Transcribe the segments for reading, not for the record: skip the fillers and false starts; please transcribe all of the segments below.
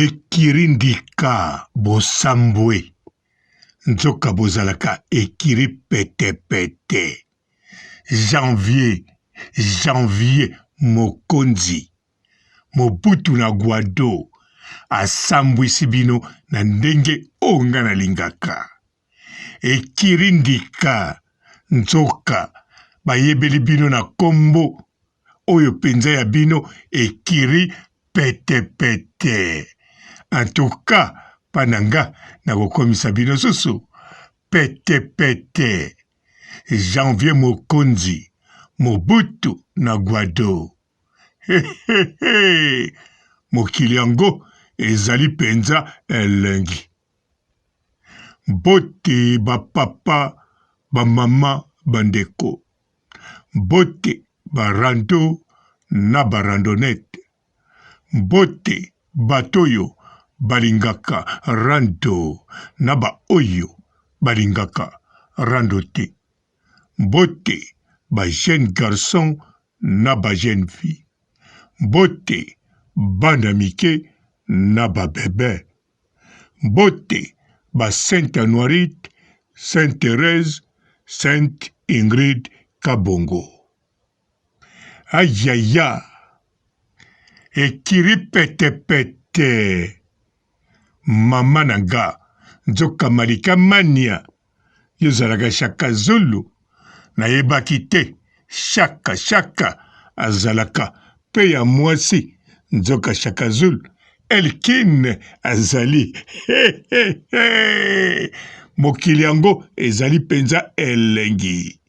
ekiri ndika bosambwe nzoka bozalaka ekiri pete janvier mokonzi Mobutu na Guado asambwisi bino na ndenge onga na lingaka ekiri ndika nzoka bayebeli bino na kombo oyo penza ya bino ekiri pete en tout cas pananga na kokomisa bino susu pete janvier mokonzi Mobutu na Guado mokili yango ezali penza elengi bote bapapa bamama bandeko bote barando na barandonete bote batoyo balingaka rando na baoyo balingaka rando te bote ba jeune garçon na ba jeune fille bote bana mike na ba bebe bote ba Sainte Anuarite, Sainte Thérèse, Sainte Ingrid Kabongo. Ayaya, ekiri pete, mama nanga, nzoka malika mania, yozalaka shaka zulu, na yebaki te, shaka, azalaka, pe ya mwasi, nzoka shaka zulu, Elkin azali mokili yango ezali penza elengi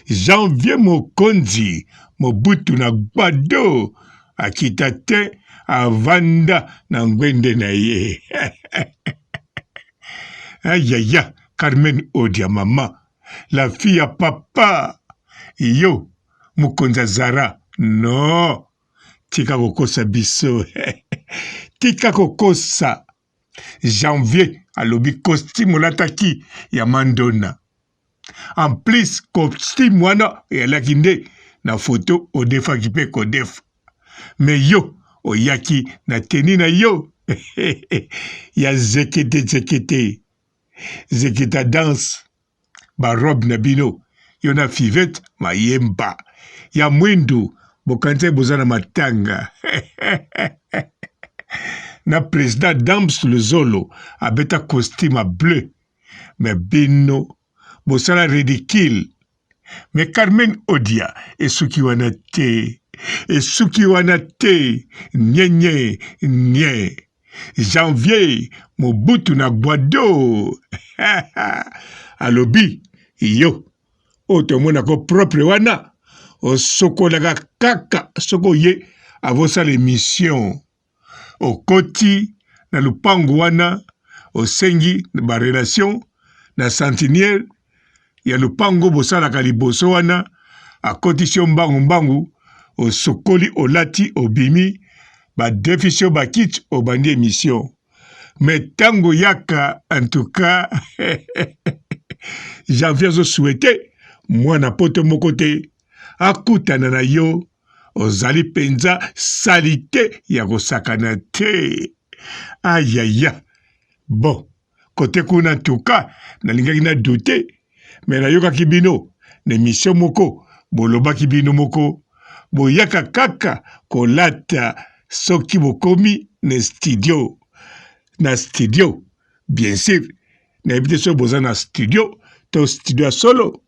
janvier mokonzi Mobutu na Guado akita te avanda na ngwende na ye ayaya Carmen Odia mama la fille ya papa yo mokonzi Zara no tika kokosa biso tika kokosa janvier alobi costume lataki ya Mandona en plus costume wana yalaki nde na photo odefaki mpe kodefa me yo oyaki na teni na yo ya zekete danse barobe na bino yo na fivete mayemba ya mwindu bokanisa bozana matanga na président Dams Luzolo abeta costume bleu mais bino bosala ridicule mais Carmen Odia esuki wana te nye janvier Mobutu na Guado alobi yo otomonako propre wana osokolaka kaka soko ye avosala émission okoti na lupango wana osengi na barelation na sentinelle ya lupango bosalaka liboso wana akotisio mbangu osokoli olati obimi badefisio bakiti obandi émission mais tango yaka en tout cas janvier azosouhaite mwana poto moko te akutana na yo ozali penza salite ya kosakana te ayaya bon kote kuna tuka nalingaki na dute me nayokaki bino na émission moko bolobaki bino moko boyaka kaka kolata soki bokomi na studio bien sûr nayebi te soki boza na studio to studio ya solo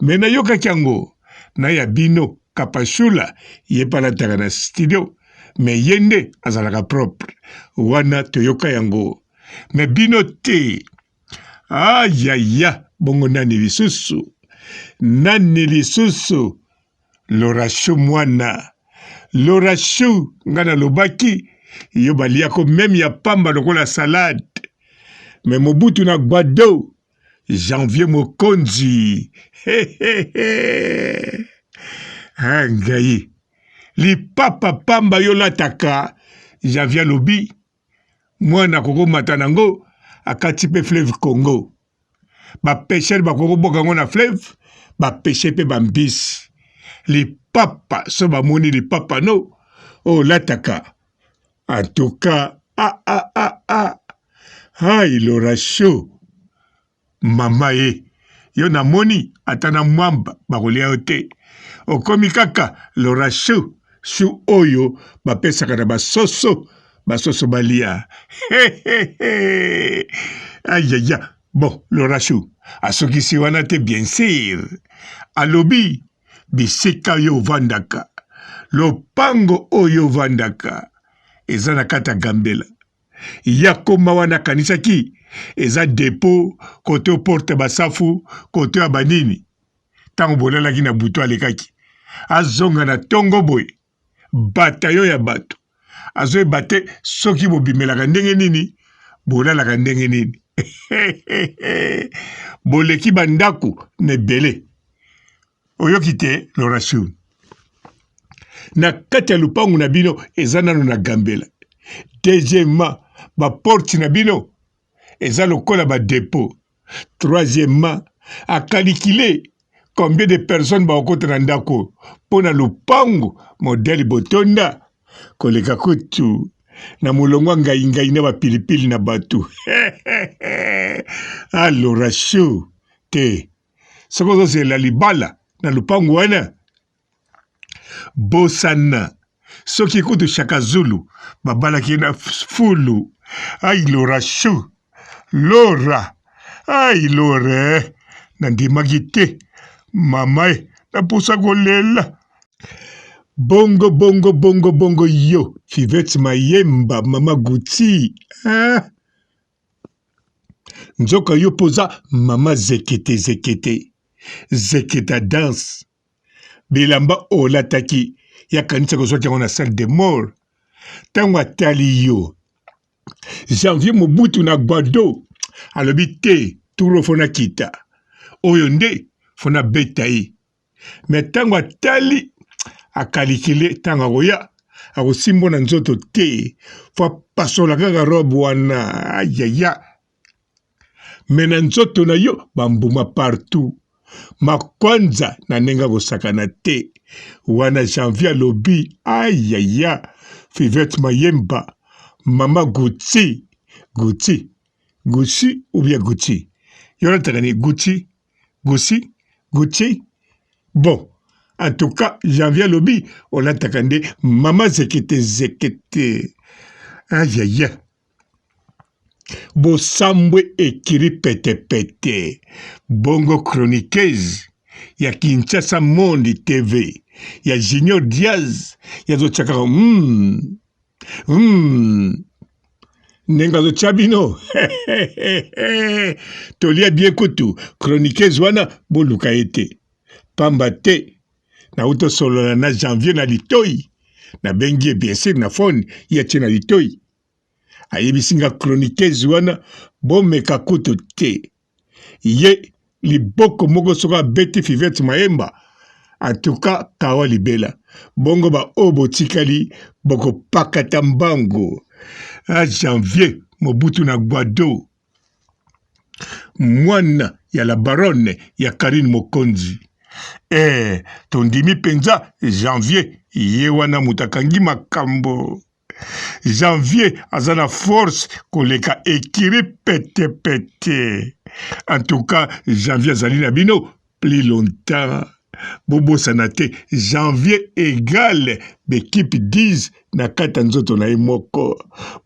me nayokaki yango na ya bino kapashula ye palataka na studio me ye nde azalaka propre wana toyoka yango me bino te ayaya bongo nani lisusu Lorashu mwana Lorashu nga nalobaki yo baliako meme ya pamba lokola salade me Mobutu na Guado janvier mokonzi ngai lipapa pamba yo lataka janvier lobi mwana kokomata nango akati pe fleuve Congo bapesher bakokoboka ngo na fleuve bapeshe pe bambisi lipapa so bamoni lipapa no olataka en tout cas Hai Laura Show. Mama ye. Yo na moni atana mwamba bakolia yo te. Okomi kaka Laura Show. Show oyo bapesaka na basoso balia. Aïe. Bon, Laura Show. Asokisi wana te bien sûr. Alobi bisika yo vandaka. Lopango oyo vandaka. Eza na kata Gambela. Yakoma wana kanisaki. Eza depo kote porte basafu kote ya banini. Tango bolalaki na buto alekaki. Azonga na tongo boy. Batayo ya bato. Azoe bate soki bobimelaka ndenge nini. Bolalaka ndenge nini. Boleki bandaku nebele. Oyoki te Laura Show. Na kati ya lupangu na bino eza nano na Gambela. Deuxièmement, ba porte na bino eza lokola ba dépôt. Troisièmement, a calculer combien de personnes ba okota na ndako pona lupangu modèle botonda koleka kutu na mulongwa ngai na ba pilipili na batu. Laura Show te. Soko se la libala na lupangu wana. Bosana. Soki kutu Shaka Zulu. Babala ki na fulu. Ai Laura Show. Laura. Ai Laura. Nandimaki te. Mamae. Napusa kolela. Bongo yo. Fivette Mayemba. Mama Guti. Nzoka yo poza. Mama zekete. Zeketa dance. Bilamba olataki. Ya kanisa kozwaki yango na salle de mort. Tango atali yo. Janvier Mobutu na Gbado. Alobi te. Turo fona kita. Oyo nde fona beta ye. Me tango atali. Akalikile tango akoya. Akosimbo na nzoto te. Fwa pasola kaka robe wana. Ayaya. Me na nzoto na yo. Bambuma partout. Makwanza na nenga kosakana te. Wana Janvier lobi. Ayaya. Fivette Mayemba. Mama Gucci. Gucci ou bien Gucci? Y'en takani Gucci? Gucci? Bon. En tout cas, Janvier lobi. On a takande. Mama zekete. Ayaya. Bosambwe ekiri pete. Bongo chroniqueuse. Ya Kinshasa Monde TV. Ya Junior Diaz. Ya Zochakaro. Nenga Zochabino. Tolia bien kutu. Chroniqueuse wana. Boluka ete. Pamba te. Na uto solo na Janvier na litoi. Na bengie bien sûr na phone. Ya na litoi. Ayebisinga chroniqueuse wana bomeka kutu te. Ye liboko moko soka beti Fivette Mayemba. En tout cas, kawa libela. Bongo ba obo tikali boko pakata mbango. Janvier Mobutu na Gbado. Mwana ya la baronne ya Karine Mokonzi. Tondimi penza Janvier ye wana mutakangi makambo. Janvier azana force koleka ekiri pete. En tout cas, Janvier azali na bino plus longtemps. Bobo sanate Janvier égale l'équipe 10 na kata nzoto na moko.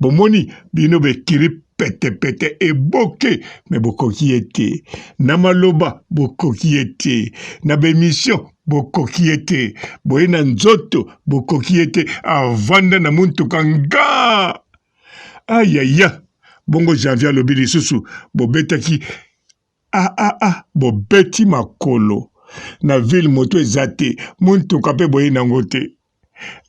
Bomoni bino bekiri pete e boke me bokoki ete. Na maloba bokoki ete. Na bemission bokoki ete. Boye na nzoto bokoki ete. Avanda na muntu kanga. Ayaya. Bongo Janvier lobi lisusu. Bobetaki. Bobeti makolo. Na ville moto ezate. Muntu kape boye nango te.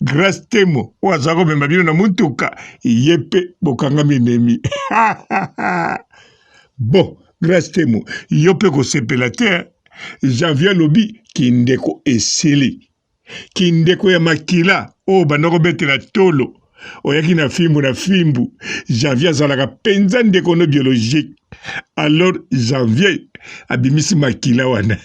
Grâce temo. Wazako memba bino na muntuka. Yepe bokanga minemi. Bon. Grâce temo. Yope ko sepela te. Janvier lobi kindeko esili. Kindeko ya makila. Bandako betela tolo. Oyaki na fimbu. Janvier azalaka penza ndeko no biologique. Alors janvier abimisi makila wana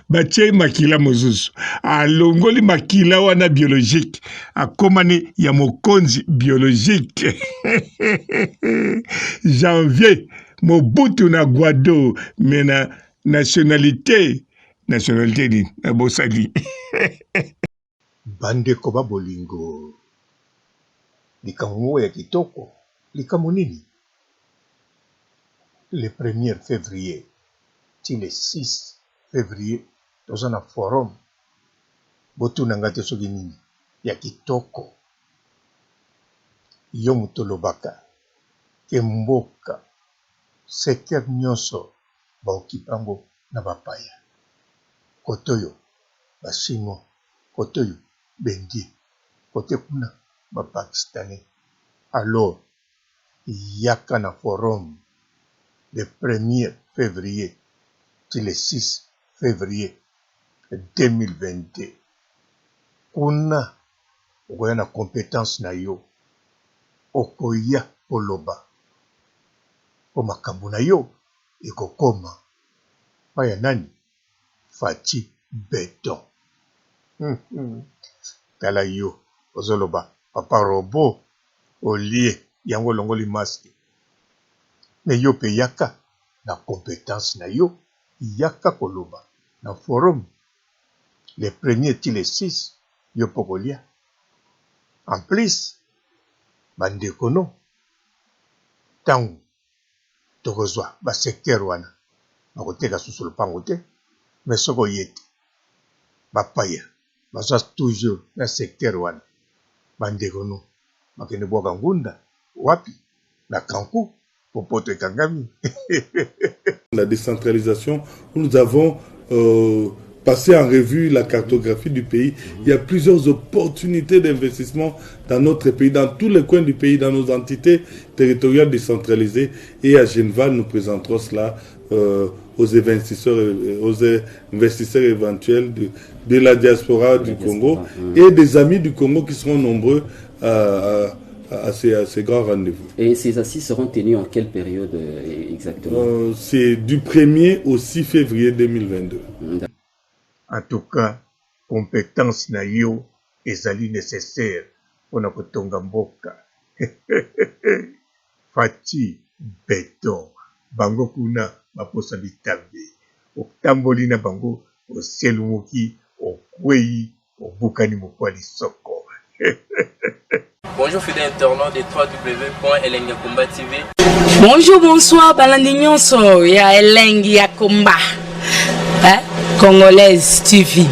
batie makila mozusu alongoli makila wana biologique akomani ya mokonzi biologique janvier Mobutu na Guado mena nationalité ni na bosali bande koba bolingo likambo ya kitoko likambo nini le 1er février ti le 6 février toza na forum botunanga te soki nini ya kitoko yo moto olobaka ke mboka secteur nyonso baokipa yango na bapaya kote oyo bachinois kote oyo bendie kote kuna bapakistanais alors yaka na forum le 1er février ti le 6 février 2022 kuna okoya na compétence na yo okoya koloba po makambo na yo ekokoma paya nani Fati Beton tala yo ozoloba papa robo olie yango longoli masque me yo pe yaka na compétence na yo yaka koloba na forum le 1er ti le 6 yo pokolia en plus bandeko no tango tokozwa basecteur wana bakoteka susu lopango te mais soko ye te bapaya bazwa toujours na secteur wana bandeko no bakende bwaka ngunda wapi na kanku popoto ekangami. La décentralisation, nous avons passé en revue la cartographie du pays. Il y a plusieurs opportunités d'investissement dans notre pays, dans tous les coins du pays, dans nos entités territoriales décentralisées. Et à Geneva, nous présenterons cela aux investisseurs éventuels de la diaspora du Congo et des amis du Congo qui seront nombreux à ces grands rendez-vous. Et ces assises seront tenues en quelle période exactement? C'est du 1er au 6 février 2022. En tout cas, compétence na yo ezali nécessaire pour na kotonga mboka. Fati Beton bango kuna baposa bitambe otamboli na bango oselumuki okwei obukani mokwali soko. Bonjour fidèles internautes de www.elengiakomba TV. Bonjour, bonsoir, balandi nyonso ya Elengi ya Komba. Congolaise TV.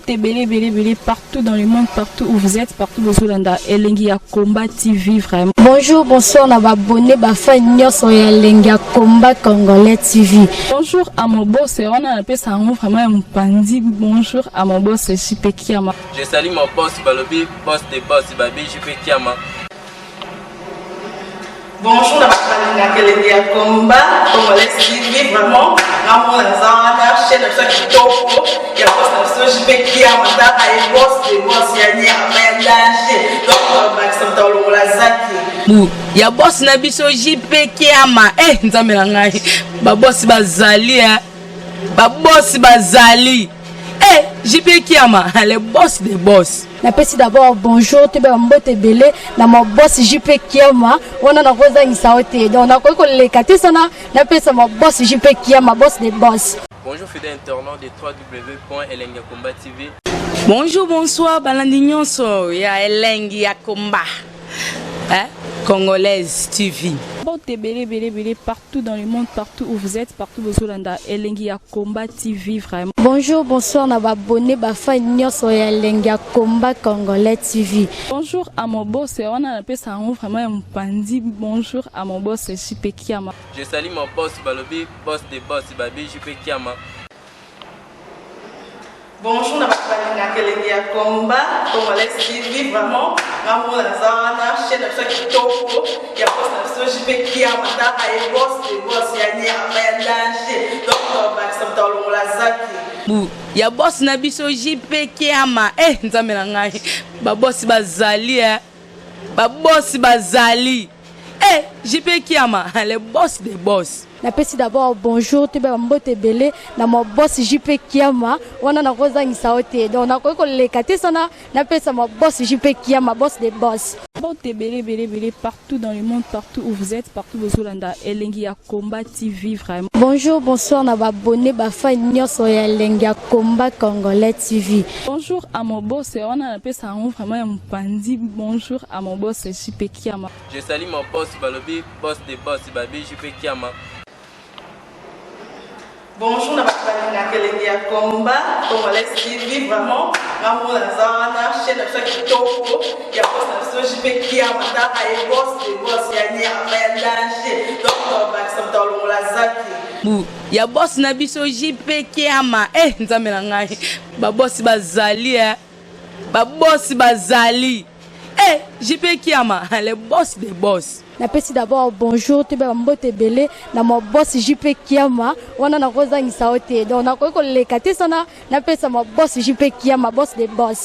Belé, partout dans le monde, partout où vous êtes, partout où vous êtes, Elengi ya Komba TV, vraiment. Bonjour, bonsoir, on a abonné, fan nyonso ya Elengi ya Komba Congolais TV. Bonjour à mon boss, on a appelé ça vraiment un pandi. Bonjour à mon boss, JP Kiama. Je salue mon boss Balobi, boss des boss, Babi JP Kiama. Bonjour, la Elengi ya Komba Congolais TV, vraiment. Ramon Zana, chaîne de ceux qui tombent, il y a pas de JP Kiama, et boss des boss, il y a un danger. Donc, Maxime Tolo Lazaki. Ya boss na biso JP Kiama. Nzambe na ngai. Ba boss bazali ba boss bazali. JP Kiama, le boss des boss. Na pesi d'abord bonjour, te ba mbote belé na mon boss JP Kiama. On a koza isaote. Donc na ko le kati sana na pesa mon boss JP Kiama, boss des boss. Bonjour fidèles internautes de www.elengiakomba TV. Bonjour, bonsoir, balandi nyonso ya Elengi ya Komba. Congolaise TV. Belé, partout dans le monde, partout où vous êtes, partout où vous êtes, Elengi ya Komba TV, vraiment. Bonjour, bonsoir, on a abonné, fan nyonso ya Elengi ya Komba Congolais TV. Bonjour à mon boss, on a appelé ça vraiment un pandi. Bonjour à mon boss, JP Kiama. Je salue mon boss Balobi, boss des boss, Babi JP Kiama. Bonjour, la Elengi ya Komba Congolais TV, vraiment. Ramon Zana, chaîne de ceux qui tombent, il y a pas de JP Kiama, et boss des boss, il y a un danger. Donc, Maxime Tolo Lazaki. Ya boss na biso JP Kiama. Nzambe na ngai. Ba boss bazali ba boss bazali. Eh, JP Kiama, le boss des boss. Napesi d'abord bonjour tu ba mbote belé na mo boss JP Kiama wana na koza ngisaote donc na ko lekate sana napesa mo boss JP Kiama boss des boss. Mbote belé partout dans le monde, partout où vous êtes, partout où vous êtes, Elengi ya Combat TV vraiment. Bonjour, bonsoir na ba abonné ba fan nyonso ya Elengi ya Combat Congolais TV. Bonjour à mon boss, on a appelé ça vraiment un pandi. Bonjour à mon boss JP Kiama. Je salue mon boss Balobi, boss des boss Babi JP Kiama. Bonjour, na bakalanga Elengi ya Combat Congolais TV vraiment. Ngamu na zana chaîne ça kitoko ya boss na JP Kiama ta ay boss de boss ya ni ya danger. Donc ba samta longola zaki. Bu ya boss na biso JP Kiama. Eh nzambe na ngai. Ba boss bazali ba boss bazali. Eh JP Kiama, le boss des boss. Napesi d'abord bonjour tu ba mbote belé na mo boss JP Kiama wana na koza ngisaote donc na ko lekate sana napesa mo boss JP Kiama boss des boss.